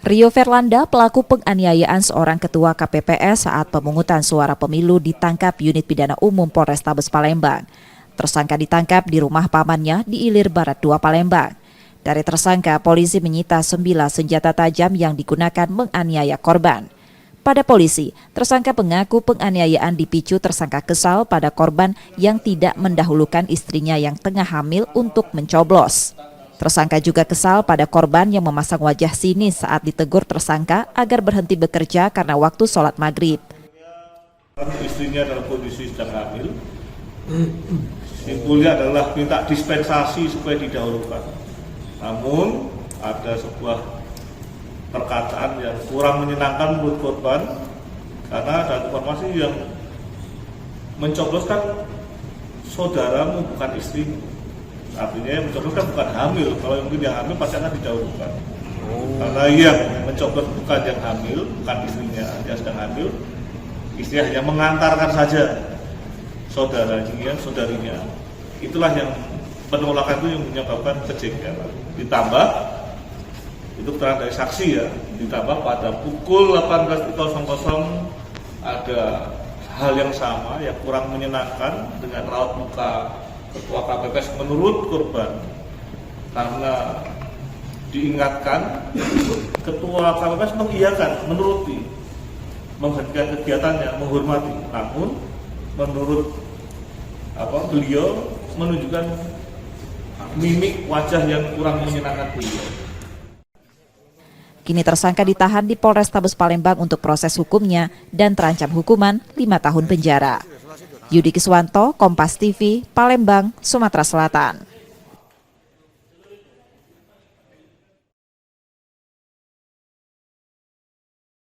Rio Fernanda, pelaku penganiayaan seorang ketua KPPS saat pemungutan suara pemilu ditangkap unit pidana umum Polrestabes Palembang. Tersangka ditangkap di rumah pamannya di Ilir Barat 2 Palembang. Dari tersangka, polisi menyita 9 senjata tajam yang digunakan menganiaya korban. Pada polisi, tersangka mengaku penganiayaan dipicu tersangka kesal pada korban yang tidak mendahulukan istrinya yang tengah hamil untuk mencoblos. Tersangka juga kesal pada korban yang memasang wajah sinis saat ditegur tersangka agar berhenti bekerja karena waktu sholat maghrib. Istrinya dalam kondisi sedang hamil, simpulnya adalah minta dispensasi supaya didahulukan. Namun ada sebuah perkataan yang kurang menyenangkan menurut korban, karena ada informasi yang mencobloskan saudaramu bukan istrimu. Artinya yang mencoblos kan bukan hamil, kalau mungkin yang hamil pasti akan didahulukan. Karena yang mencoblos bukan yang hamil, bukan istrinya yang sedang hamil, istrinya hanya mengantarkan saja saudarinya. Itulah yang penolakan itu yang menyebabkan kejengkelan. Ditambah, itu keterangan dari saksi ya, ditambah pada pukul 18.00 ada hal yang sama yang kurang menyenangkan dengan raut muka Ketua KPPS menurut korban, karena diingatkan Ketua KPPS mengiyakan, menuruti, menghentikan kegiatannya, menghormati. Namun menurut beliau menunjukkan mimik wajah yang kurang menyenangkan beliau. Kini tersangka ditahan di Polrestabes Palembang untuk proses hukumnya dan terancam hukuman 5 tahun penjara. Yudi Kiswanto, Kompas TV, Palembang, Sumatera Selatan.